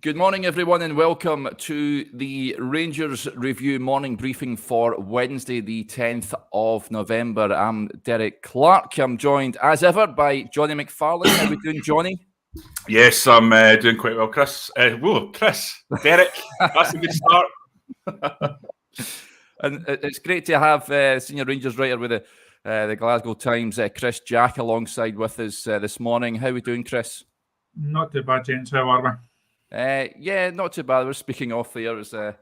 Good morning, everyone, and welcome to the Rangers Review morning briefing for Wednesday, the 10th of November. I'm Derek Clark. I'm joined, as ever, by Jonny McFarlane. How are we doing, Jonny? Yes, I'm doing quite well, Chris. Derek, that's a good start. And it's great to have senior Rangers writer with the Glasgow Times, Chris Jack, alongside with us this morning. How are we doing, Chris? Not too bad, gents. How are we? Yeah, not too bad. We're speaking off there. It was a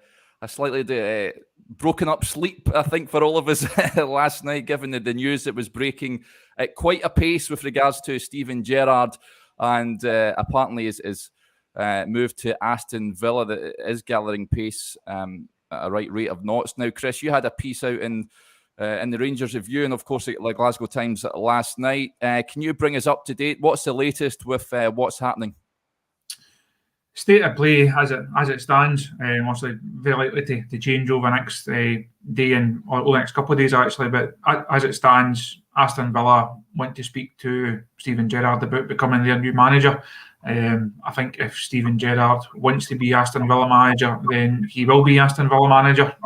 slightly broken up sleep, I think, for all of us last night, given the news that was breaking at quite a pace with regards to Steven Gerrard, and apparently is moved to Aston Villa that is gathering pace at a right rate of knots. Now, Chris, you had a piece out in the Rangers Review and, of course, the Glasgow Times last night. Can you bring us up to date? What's the latest with what's happening? State of play as it stands, obviously very likely to change over the next day or the next couple of days actually. But as it stands, Aston Villa want to speak to Steven Gerrard about becoming their new manager. I think if Steven Gerrard wants to be Aston Villa manager, then he will be Aston Villa manager.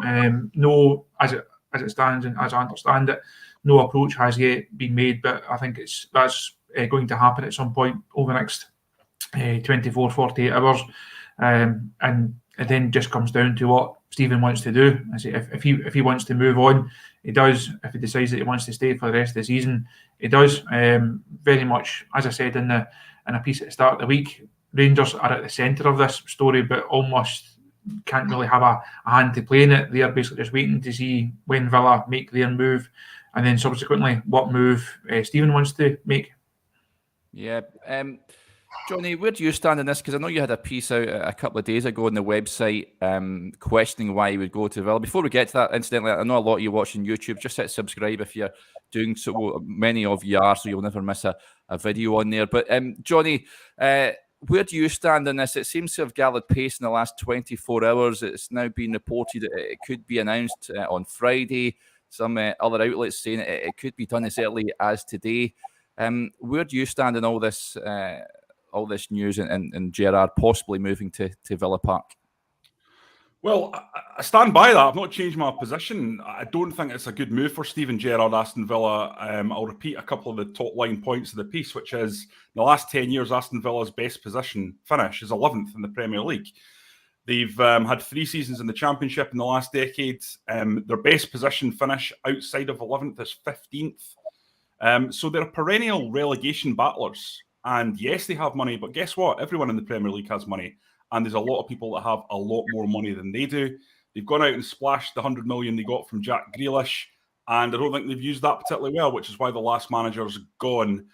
No, as it stands and as I understand it, no approach has yet been made. But I think that's going to happen at some point over the next 24, 48 hours, and it then just comes down to what Steven wants to do. I say if he wants to move on, he does. If he decides that he wants to stay for the rest of the season, he does. Very much, as I said in a piece at the start of the week, Rangers are at the centre of this story, but almost can't really have a hand to play in it. They are basically just waiting to see when Villa make their move, and then subsequently what move Steven wants to make. Yeah. Jonny, where do you stand in this? Because I know you had a piece out a couple of days ago on the website questioning why you would go to Villa. Before we get to that, incidentally, I know a lot of you watching YouTube. Just hit subscribe if you're doing so. Many of you are, so you'll never miss a video on there. But Jonny, where do you stand in this? It seems to have gathered pace in the last 24 hours. It's now been reported that it could be announced on Friday. Some other outlets saying it could be done as early as today. Where do you stand in all this news and Gerrard possibly moving to Villa Park? Well, I stand by that. I've not changed my position. I don't think it's a good move for Steven Gerrard, Aston Villa. I'll repeat a couple of the top line points of the piece, which is in the last 10 years, Aston Villa's best position finish is 11th in the Premier League. They've had 3 seasons in the Championship in the last decade. Their best position finish outside of 11th is 15th. So they're perennial relegation battlers. And yes, they have money, but guess what? Everyone in the Premier League has money. And there's a lot of people that have a lot more money than they do. They've gone out and splashed the 100 million they got from Jack Grealish. And I don't think they've used that particularly well, which is why the last manager's gone.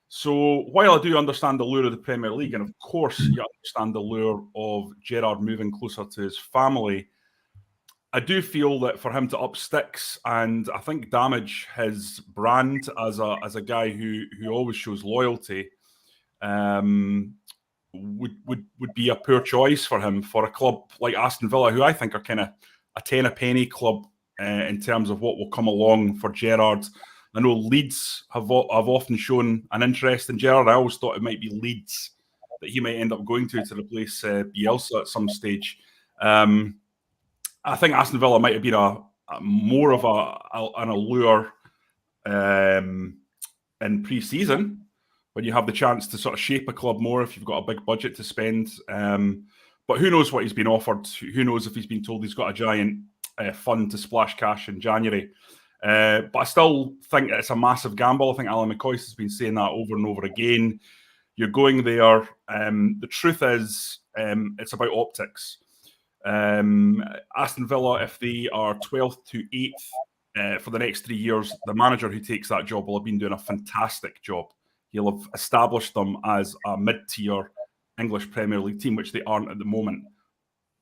So while I do understand the lure of the Premier League, and of course you understand the lure of Gerrard moving closer to his family, I do feel that for him to up sticks and I think damage his brand as a guy who always shows loyalty, would be a poor choice for him for a club like Aston Villa, who I think are kind of a 10 a penny club in terms of what will come along for Gerrard. I know Leeds have often shown an interest in Gerrard. I always thought it might be Leeds that he might end up going to replace Bielsa at some stage. I think Aston Villa might have been more of an allure in pre-season, when you have the chance to sort of shape a club more if you've got a big budget to spend. But who knows what he's been offered? Who knows if he's been told he's got a giant fund to splash cash in January? But I still think it's a massive gamble. I think Alan McCoist has been saying that over and over again. You're going there. The truth is, it's about optics. Aston Villa, if they are 12th to 8th for the next 3 years, the manager who takes that job will have been doing a fantastic job. He'll have established them as a mid-tier English Premier League team, which they aren't at the moment.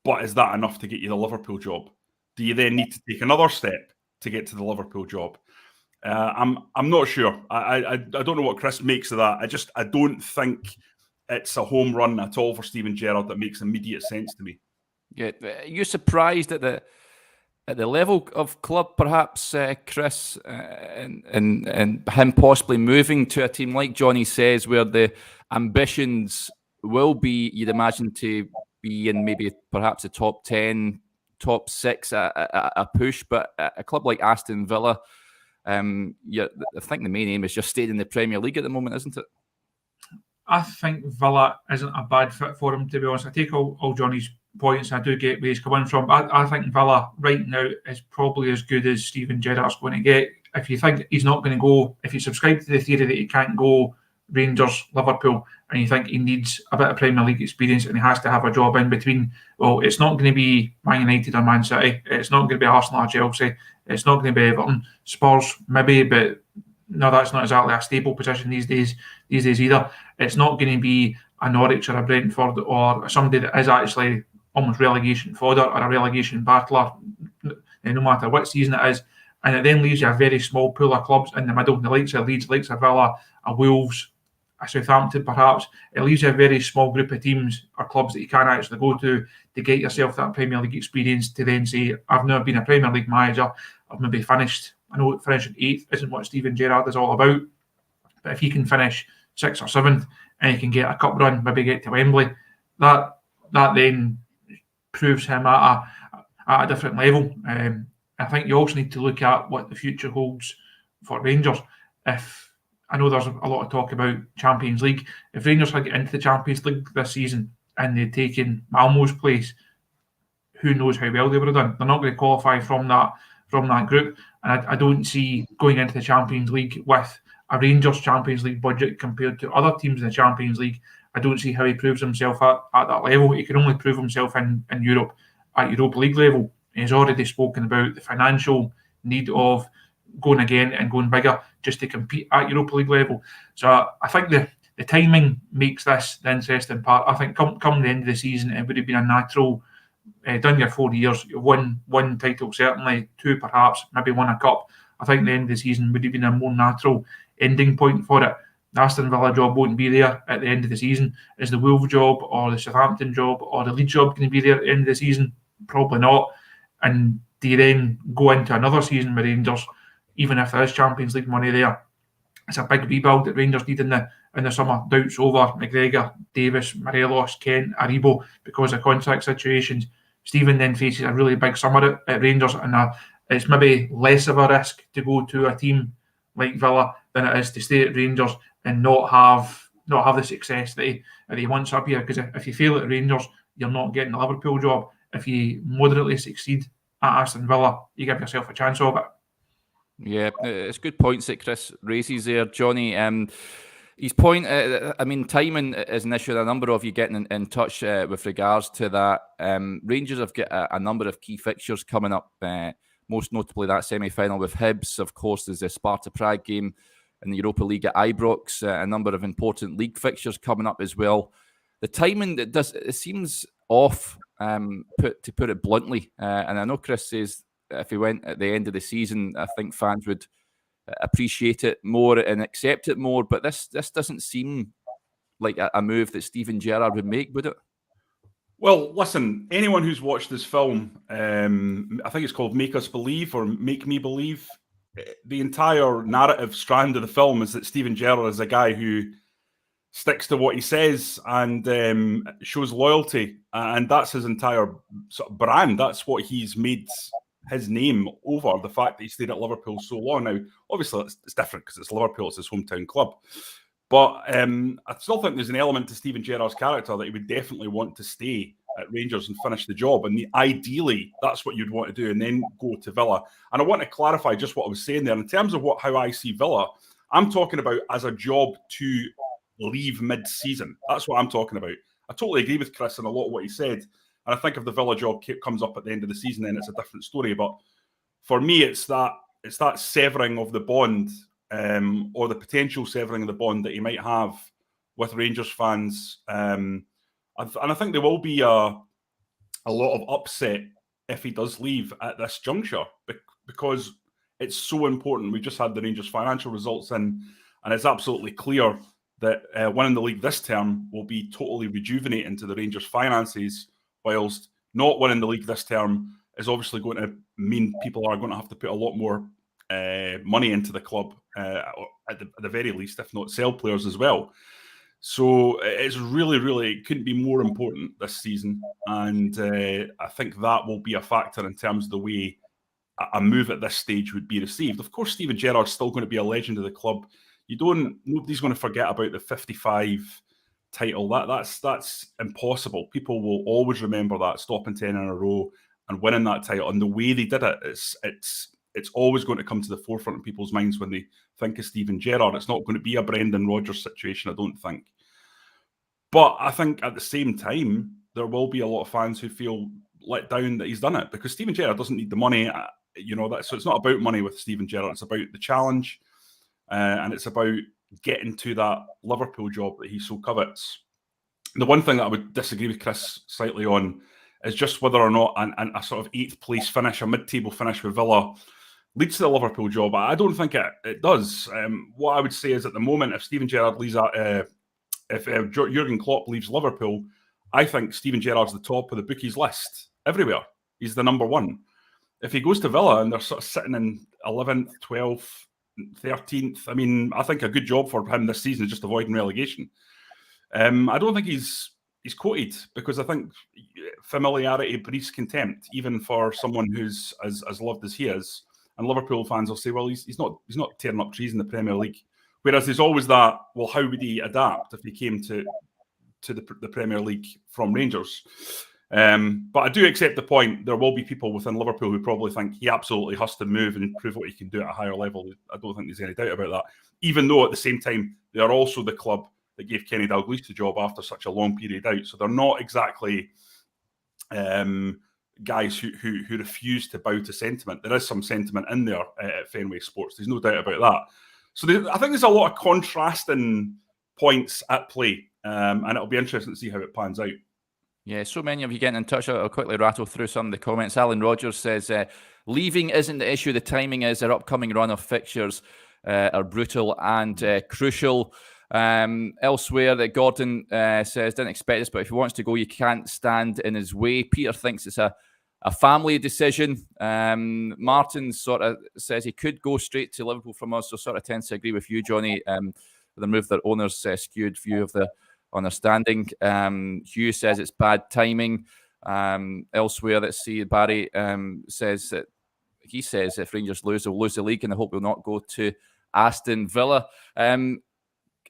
But is that enough to get you the Liverpool job? Do you then need to take another step to get to the Liverpool job? I'm not sure. I don't know what Chris makes of that. I don't think it's a home run at all for Steven Gerrard that makes immediate sense to me. Yeah, are you surprised at the level of club, perhaps, Chris, and him possibly moving to a team like Jonny says, where the ambitions will be, you'd imagine, to be in maybe perhaps a top 10, top 6 a push, but a club like Aston Villa, I think the main aim is just staying in the Premier League at the moment, isn't it? I think Villa isn't a bad fit for him, to be honest. I take all Johnny's points. I do get where he's coming from. I think Villa right now is probably as good as Steven Gerrard's going to get. If you think he's not going to go, if you subscribe to the theory that he can't go Rangers, Liverpool, and you think he needs a bit of Premier League experience and he has to have a job in between, well, it's not going to be Man United or Man City. It's not going to be Arsenal or Chelsea. It's not going to be Everton. Spurs, maybe, but no, that's not exactly a stable position these days either. It's not going to be a Norwich or a Brentford or somebody that is actually almost relegation fodder or a relegation battler, no matter what season it is. And it then leaves you a very small pool of clubs in the middle, the likes of Leeds, likes of Villa, a Wolves, a Southampton perhaps. It leaves you a very small group of teams or clubs that you can actually go to get yourself that Premier League experience to then say, I've never been a Premier League manager, I've maybe finished, I know finishing 8th isn't what Steven Gerrard is all about, but if he can finish 6th or 7th and he can get a cup run, maybe get to Wembley, that then proves him at a different level. I think you also need to look at what the future holds for Rangers. If I know there's a lot of talk about Champions League, if Rangers had get into the Champions League this season and they'd taken Malmo's place, who knows how well they would have done. They're not going to qualify from that group, and I don't see going into the Champions League with a Rangers Champions League budget compared to other teams in the Champions League. I don't see how he proves himself at that level. He can only prove himself in Europe at Europa League level. He's already spoken about the financial need of going again and going bigger just to compete at Europa League level. So I think the timing makes this the interesting part. I think come the end of the season, it would have been a natural, done your 4 years, you've won one title certainly, 2 perhaps, maybe won a cup. I think the end of the season would have been a more natural ending point for it. The Aston Villa job won't be there at the end of the season. Is the Wolves job or the Southampton job or the Leeds job going to be there at the end of the season? Probably not. And do you then go into another season with Rangers, even if there is Champions League money there? It's a big rebuild that Rangers need in the summer. Doubts over McGregor, Davis, Morelos, Kent, Aribo because of contract situations. Stephen then faces a really big summer at Rangers, and it's maybe less of a risk to go to a team like Villa than it is to stay at Rangers and not have the success that he wants up here. Because if you fail at Rangers, you're not getting the Liverpool job. If you moderately succeed at Aston Villa, you give yourself a chance of it. Yeah, it's good points that Chris raises there, Johnny. His point, timing is an issue. A number of you getting in touch with regards to that. Rangers have got a number of key fixtures coming up, most notably that semi-final with Hibs. Of course, there's the Sparta Prague game in the Europa League at Ibrox. A number of important league fixtures coming up as well. The timing, it seems off, to put it bluntly. And I know Chris says if he went at the end of the season, I think fans would appreciate it more and accept it more. But this doesn't seem like a move that Steven Gerrard would make, would it? Well, listen, anyone who's watched this film, I think it's called Make Us Believe or Make Me Believe, the entire narrative strand of the film is that Steven Gerrard is a guy who sticks to what he says and shows loyalty. And that's his entire sort of brand. That's what he's made his name over, the fact that he stayed at Liverpool so long. Now, obviously, it's different because it's Liverpool, it's his hometown club. But I still think there's an element to Steven Gerrard's character that he would definitely want to stay at Rangers and finish the job. And ideally, that's what you'd want to do and then go to Villa. And I want to clarify just what I was saying there. In terms of how I see Villa, I'm talking about as a job to leave mid-season. That's what I'm talking about. I totally agree with Chris and a lot of what he said. And I think if the Villa job comes up at the end of the season, then it's a different story. But for me, it's that severing of the bond or the potential severing of the bond that he might have with Rangers fans. And I think there will be a lot of upset if he does leave at this juncture because it's so important. We just had the Rangers financial results in, and it's absolutely clear that winning the league this term will be totally rejuvenating to the Rangers' finances, whilst not winning the league this term is obviously going to mean people are going to have to put a lot more money into the club, at the very least, if not sell players as well. So it's really, it couldn't be more important this season. And I think that will be a factor in terms of the way a move at this stage would be received. Of course, Steven Gerrard's still going to be a legend of the club. Nobody's going to forget about the 55 title. That's impossible. People will always remember that, stopping 10 in a row and winning that title. And the way they did it, it's always going to come to the forefront of people's minds when they think of Steven Gerrard. It's not going to be a Brendan Rodgers situation, I don't think. But I think at the same time, there will be a lot of fans who feel let down that he's done it, because Steven Gerrard doesn't need the money. So it's not about money with Steven Gerrard. It's about the challenge, and it's about getting to that Liverpool job that he so covets. The one thing that I would disagree with Chris slightly on is just whether or not a sort of 8th place finish, a mid-table finish with Villa, leads to the Liverpool job. I don't think it does. What I would say is, at the moment, if Steven Gerrard leaves, if Jurgen Klopp leaves Liverpool, I think Steven Gerrard's the top of the bookies list everywhere. He's the number one. If he goes to Villa and they're sort of sitting in 11th, 12th, 13th, I mean, I think a good job for him this season is just avoiding relegation. I don't think he's quoted, because I think familiarity breeds contempt, even for someone who's as loved as he is. And Liverpool fans will say, well, he's not tearing up trees in the Premier League. Whereas there's always that, well, how would he adapt if he came to the Premier League from Rangers? But I do accept the point. There will be people within Liverpool who probably think he absolutely has to move and prove what he can do at a higher level. I don't think there's any doubt about that. Even though at the same time, they are also the club that gave Kenny Dalglish the job after such a long period out. So they're not exactly guys who refuse to bow to sentiment. There is some sentiment in there at Fenway Sports. There's no doubt about that. So I think there's a lot of contrasting points at play, and it'll be interesting to see how it pans out. Yeah, so many of you getting in touch. I'll quickly rattle through some of the comments. Alan Rogers says, leaving isn't the issue, the timing is. Their upcoming run of fixtures are brutal and crucial. Elsewhere, that Gordon says, didn't expect this, but if he wants to go, you can't stand in his way. Peter thinks it's a family decision. Martin sort of says he could go straight to Liverpool from us, so sort of tends to agree with you, Johnny, with the move that owners skewed view of the understanding. Hugh says it's bad timing. Elsewhere, let's see, Barry says that he says if Rangers lose, they'll lose the league, and I hope we'll not go to Aston Villa.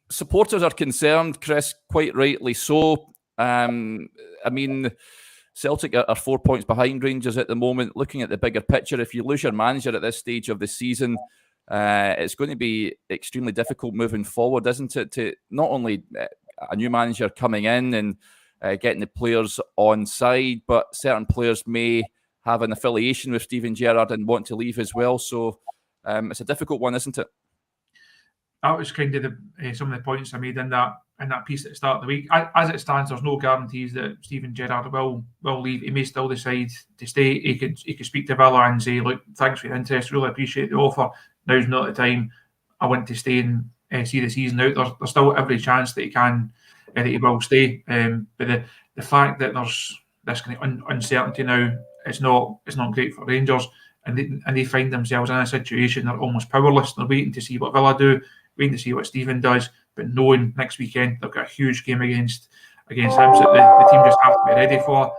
Supporters are concerned, Chris, quite rightly so. I mean, Celtic are 4 points behind Rangers at the moment. Looking at the bigger picture, if you lose your manager at this stage of the season, it's going to be extremely difficult moving forward, isn't it? To not only a new manager coming in and getting the players on side, but certain players may have an affiliation with Steven Gerrard and want to leave as well. So it's a difficult one, isn't it? That was kind of some of the points I made in that piece at the start of the week. As it stands, there's no guarantees that Steven Gerrard will leave. He may still decide to stay. He could speak to Villa and say, look, thanks for your interest, really appreciate the offer. Now's not the time. I want to stay and see the season out. There's still every chance that he will stay. But the fact that there's this kind of uncertainty now, it's not great for Rangers, and they find themselves in a situation they're almost powerless. They're waiting to see what Villa do, waiting to see what Steven does, but knowing next weekend they've got a huge game against Hibs that the team just have to be ready for.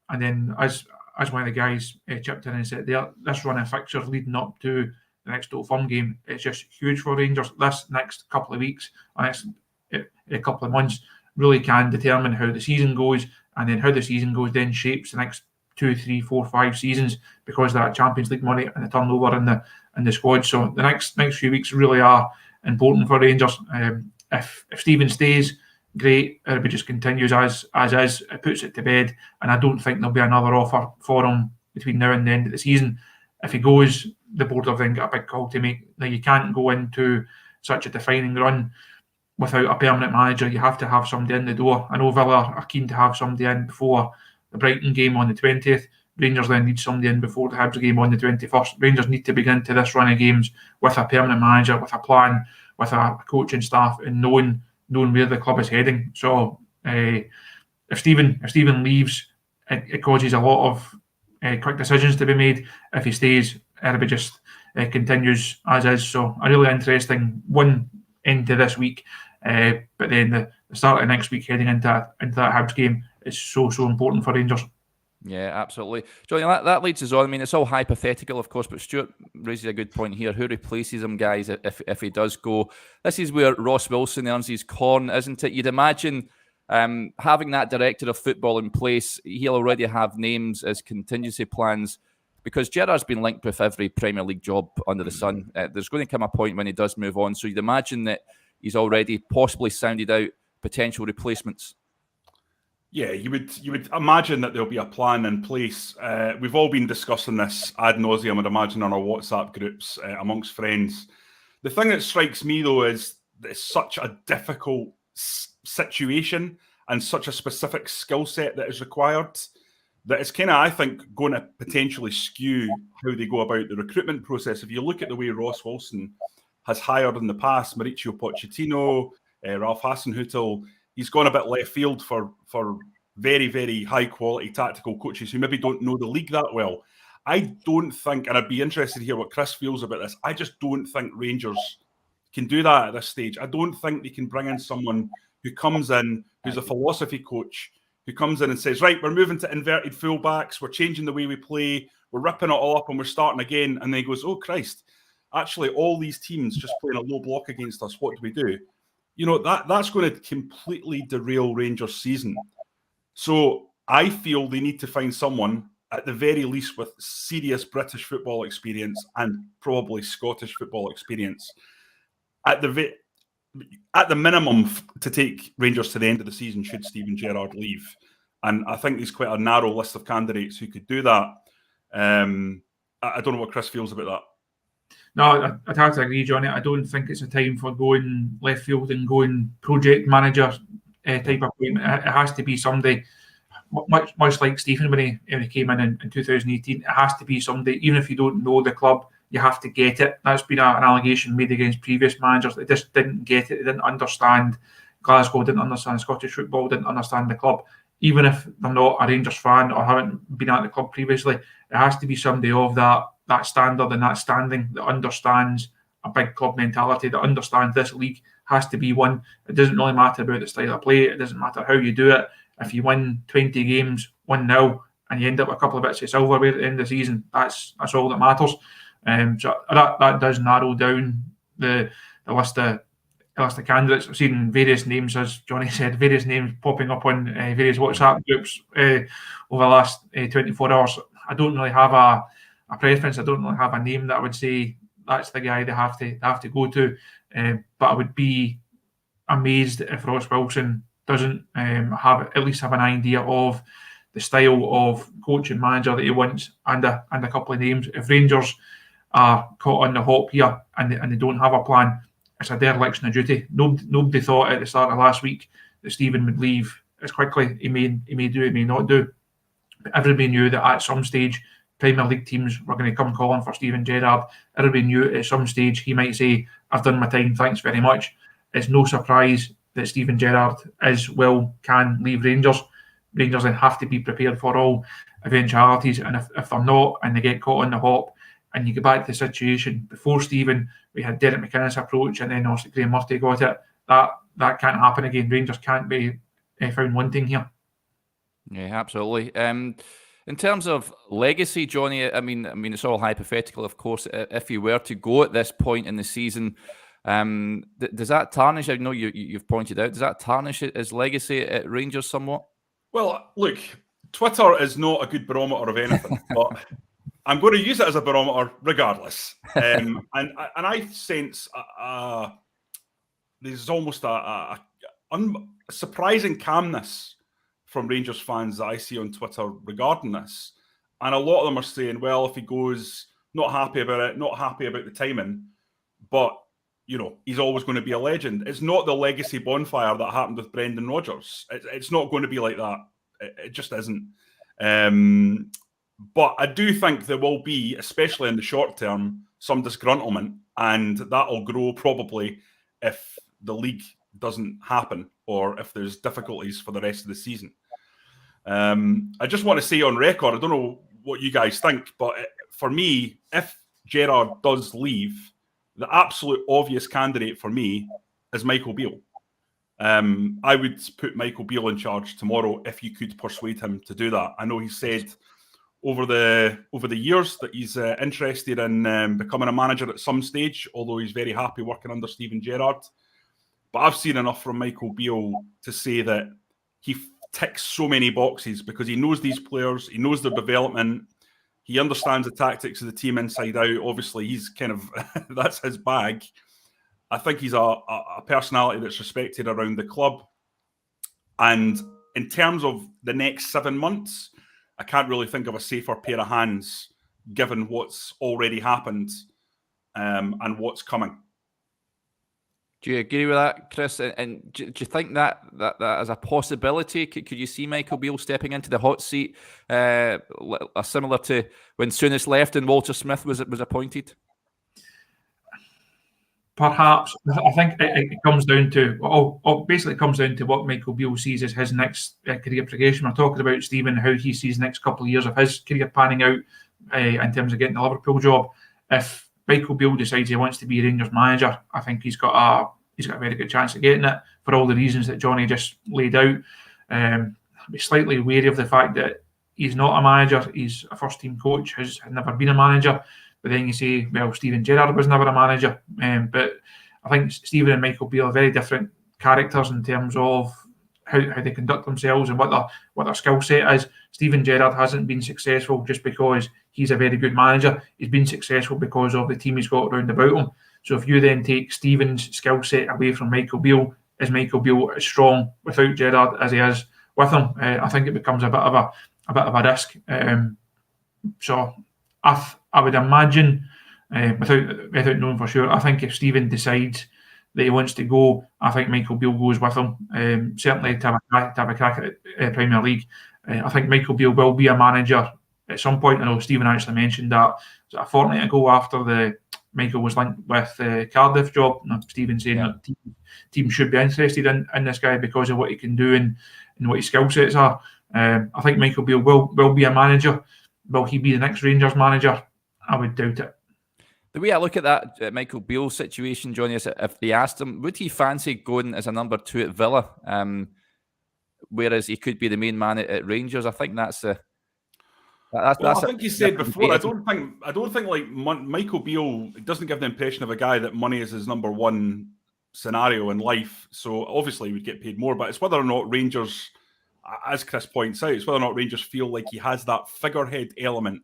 And then as one of the guys chipped in and said, this run of fixtures leading up to the next Old Firm game, it's just huge for Rangers. This next couple of weeks, next a couple of months, really can determine how the season goes, and then how the season goes then shapes the next 2, 3, 4, 5 seasons, because of that Champions League money and the turnover in the squad. So the next few weeks really are important for Rangers. If Steven stays, great. If it just continues as is, it puts it to bed, and I don't think there'll be another offer for him between now and the end of the season. If he goes, the board have then got a big call to make. Now, you can't go into such a defining run without a permanent manager. You have to have somebody in the door. I know Villa are keen to have somebody in before the Brighton game on the 20th. Rangers then need somebody in before the Hibs game on the 21st. Rangers need to begin to this run of games with a permanent manager, with a plan, with a coaching staff, and knowing where the club is heading. So if Steven leaves, it causes a lot of quick decisions to be made. If he stays, it'll be just continues as is. So a really interesting one into this week. But then the start of next week heading into that Hibs game is so important for Rangers. Yeah, absolutely. Johnny, that leads us on. I mean, it's all hypothetical, of course, but Stuart raises a good point here. Who replaces him, guys, if he does go? This is where Ross Wilson earns his corn, isn't it? You'd imagine having that director of football in place, he'll already have names as contingency plans, because Gerrard's been linked with every Premier League job under the sun. There's going to come a point when he does move on, so you'd imagine that he's already possibly sounded out potential replacements. Yeah, you would imagine that there'll be a plan in place. We've all been discussing this ad nauseum, I'd imagine, on our WhatsApp groups amongst friends. The thing that strikes me, though, is that it's such a difficult situation and such a specific skill set that is required that it's kind of, I think, going to potentially skew how they go about the recruitment process. If you look at the way Ross Wilson has hired in the past, Mauricio Pochettino, Ralph Hasenhüttl, he's gone a bit left field for very, very high quality tactical coaches who maybe don't know the league that well. I don't think, and I'd be interested to hear what Chris feels about this, I just don't think Rangers can do that at this stage. I don't think they can bring in someone who comes in, who's a philosophy coach, who comes in and says, right, we're moving to inverted fullbacks, we're changing the way we play, we're ripping it all up and we're starting again. And then he goes, oh Christ, actually all these teams just playing a low block against us, what do we do? You know, that's going to completely derail Rangers' season. So I feel they need to find someone, at the very least, with serious British football experience and probably Scottish football experience, at the minimum, to take Rangers to the end of the season should Steven Gerrard leave. And I think there's quite a narrow list of candidates who could do that. I don't know what Chris feels about that. No, I'd have to agree, Johnny. I don't think it's a time for going left field and going project manager type of appointment. It has to be somebody, much like Stephen when he came in 2018, it has to be somebody, even if you don't know the club, you have to get it. That's been an allegation made against previous managers. They just didn't get it. They didn't understand Glasgow, didn't understand Scottish football, didn't understand the club. Even if they're not a Rangers fan or haven't been at the club previously, it has to be somebody of that standard and that standing that understands a big club mentality, that understands this league has to be one. It doesn't really matter about the style of play. It doesn't matter how you do it. If you win 20 games 1-0 and you end up with a couple of bits of silverware at the end of the season, that's all that matters. So that does narrow down the list of candidates. I've seen various names, as Johnny said, various names popping up on various WhatsApp groups over the last 24 hours. I don't really have a preference. I don't really have a name that I would say that's the guy they have to go to. But I would be amazed if Ross Wilson doesn't at least have an idea of the style of coach and manager that he wants, and a couple of names. If Rangers are caught on the hop here and they don't have a plan, it's a dereliction of duty. Nobody thought at the start of last week that Stephen would leave as quickly. He may do, he may not do. But everybody knew that at some stage Premier League teams were going to come calling for Steven Gerrard. Everybody knew at some stage he might say, I've done my time, thanks very much. It's no surprise that Steven Gerrard can leave Rangers. Rangers then have to be prepared for all eventualities. And if they're not and they get caught on the hop, and you go back to the situation before Stephen, we had Derek McInnes approach, and then also Graham Murphy got it. That can't happen again. Rangers can't be found wanting here. Yeah, absolutely. In terms of legacy, Johnny, I mean, it's all hypothetical, of course. If he were to go at this point in the season, does that tarnish? I know you've pointed out. Does that tarnish his legacy at Rangers somewhat? Well, look, Twitter is not a good barometer of anything, but I'm going to use it as a barometer regardless. And I sense there's almost a surprising calmness from Rangers fans that I see on Twitter regarding this. And a lot of them are saying, well, if he goes, not happy about it, not happy about the timing, but, you know, he's always going to be a legend. It's not the legacy bonfire that happened with Brendan Rodgers. It's not going to be like that. It just isn't. But I do think there will be, especially in the short term, some disgruntlement, and that'll grow probably if the league doesn't happen or if there's difficulties for the rest of the season. I just want to say on record, I don't know what you guys think, but for me, if Gerrard does leave, the absolute obvious candidate for me is Michael Beale. I would put Michael Beale in charge tomorrow if you could persuade him to do that. I know he said over the years that he's interested in becoming a manager at some stage, although he's very happy working under Steven Gerrard. But I've seen enough from Michael Beale to say that he ticks so many boxes because he knows these players, he knows their development, he understands the tactics of the team inside out. Obviously, he's kind of that's his bag. I think he's a personality that's respected around the club. And in terms of the next 7 months, I can't really think of a safer pair of hands given what's already happened and what's coming. Do you agree with that, Chris? And do you think that is a possibility? Could you see Michael Beale stepping into the hot seat, similar to when Souness left and Walter Smith was appointed? Perhaps. I think it comes down to, basically it comes down to what Michael Beale sees as his next career progression. We're talking about Stephen, how he sees the next couple of years of his career panning out in terms of getting the Liverpool job. If Michael Beale decides he wants to be a Rangers manager, I think he's got a very good chance of getting it for all the reasons that Johnny just laid out. I'd be slightly wary of the fact that he's not a manager, he's a first team coach, has never been a manager. But then you say, well, Steven Gerrard was never a manager. But I think Steven and Michael Beale are very different characters in terms of how they conduct themselves and what their skill set is. Steven Gerrard hasn't been successful just because he's a very good manager. He's been successful because of the team he's got round about him. So if you then take Steven's skill set away from Michael Beale, is Michael Beale as strong without Gerrard as he is with him? I think it becomes a bit of a risk. So I would imagine, without knowing for sure, I think if Steven decides that he wants to go, I think Michael Beale goes with him. Certainly to have a crack at Premier League. I think Michael Beale will be a manager at some point. I know Steven actually mentioned that a fortnight ago after Michael was linked with the Cardiff job. Steven saying that team should be interested in this guy because of what he can do and what his skill sets are. I think Michael Beale will be a manager. Will he be the next Rangers manager? I would doubt it. The way I look at that Michael Beale situation, Johnny, is if they asked him, would he fancy going as a number 2 at Villa, whereas he could be the main man at Rangers? I think that's I think he said before. I don't think like Michael Beale doesn't give the impression of a guy that money is his number one scenario in life. So obviously he would get paid more, but it's whether or not Rangers, as Chris points out, it's whether or not Rangers feel like he has that figurehead element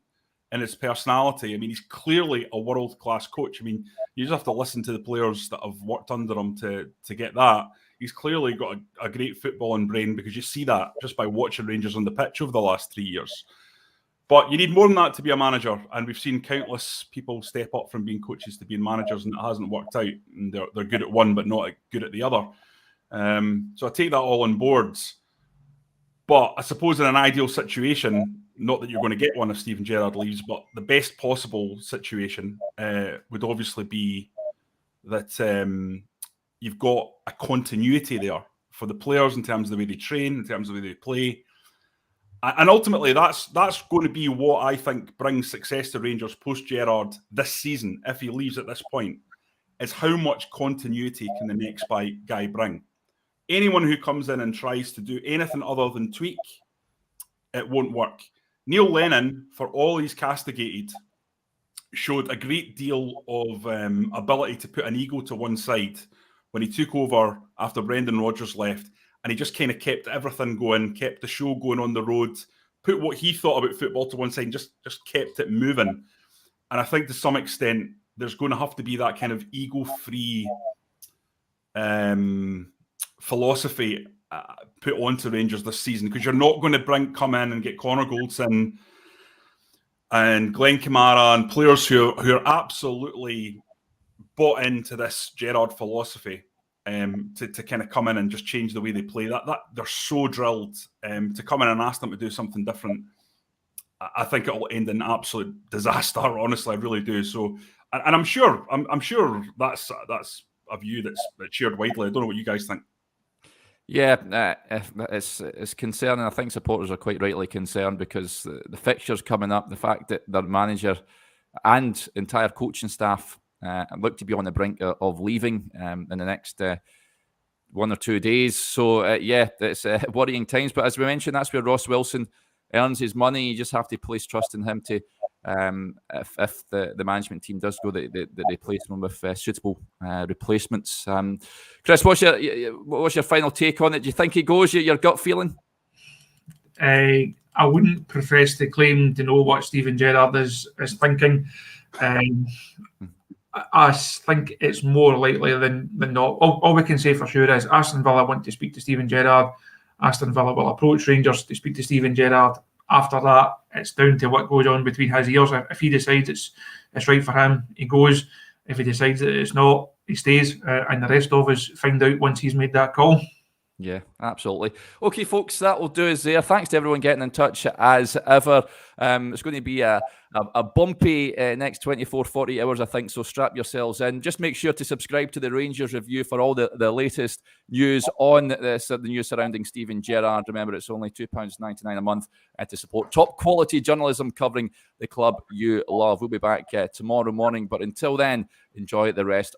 in his personality. I mean, he's clearly a world-class coach. I mean, you just have to listen to the players that have worked under him to get that. He's clearly got a great footballing brain because you see that just by watching Rangers on the pitch over the last 3 years. But you need more than that to be a manager, and we've seen countless people step up from being coaches to being managers, and it hasn't worked out. And they're good at one, but not good at the other. So I take that all on board. But I suppose in an ideal situation, not that you're going to get one if Steven Gerrard leaves, but the best possible situation would obviously be that you've got a continuity there for the players in terms of the way they train, in terms of the way they play. And ultimately, that's going to be what I think brings success to Rangers post-Gerrard this season, if he leaves at this point, is how much continuity can the next guy bring. Anyone who comes in and tries to do anything other than tweak, it won't work. Neil Lennon, for all he's castigated, showed a great deal of ability to put an ego to one side when he took over after Brendan Rodgers left. And he just kind of kept everything going, kept the show going on the road, put what he thought about football to one side and just kept it moving. And I think to some extent, there's going to have to be that kind of ego-free philosophy put onto Rangers this season, because you're not going to come in and get Connor Goldson and Glenn Kamara and players who are absolutely bought into this Gerrard philosophy. To kind of come in and just change the way they play. That they're so drilled to come in and ask them to do something different. I think it will end in absolute disaster. Honestly, I really do. So, and I'm sure that's a view that's shared widely. I don't know what you guys think. Yeah, it's concerning. I think supporters are quite rightly concerned because the fixtures coming up, the fact that their manager and entire coaching staff look to be on the brink of leaving in the next 1 or 2 days. So, yeah, it's worrying times. But as we mentioned, that's where Ross Wilson earns his money. You just have to place trust in him to, if the management team does go, they replace him with suitable replacements. Chris, what's your final take on it? Do you think he goes? Your gut feeling? I wouldn't profess to claim to know what Steven Gerrard is thinking. I think it's more likely than not. All we can say for sure is Aston Villa want to speak to Steven Gerrard. Aston Villa will approach Rangers to speak to Steven Gerrard. After that, it's down to what goes on between his ears. If he decides it's right for him, he goes. If he decides that it's not, he stays. And the rest of us find out once he's made that call. Yeah, absolutely. Okay, folks, that will do us there. Thanks to everyone getting in touch as ever. It's going to be a bumpy next 24, 40 hours, I think, so strap yourselves in. Just make sure to subscribe to the Rangers Review for all the latest news on the news surrounding Steven Gerrard. Remember, it's only £2.99 a month to support top quality journalism covering the club you love. We'll be back tomorrow morning, but until then, enjoy the rest of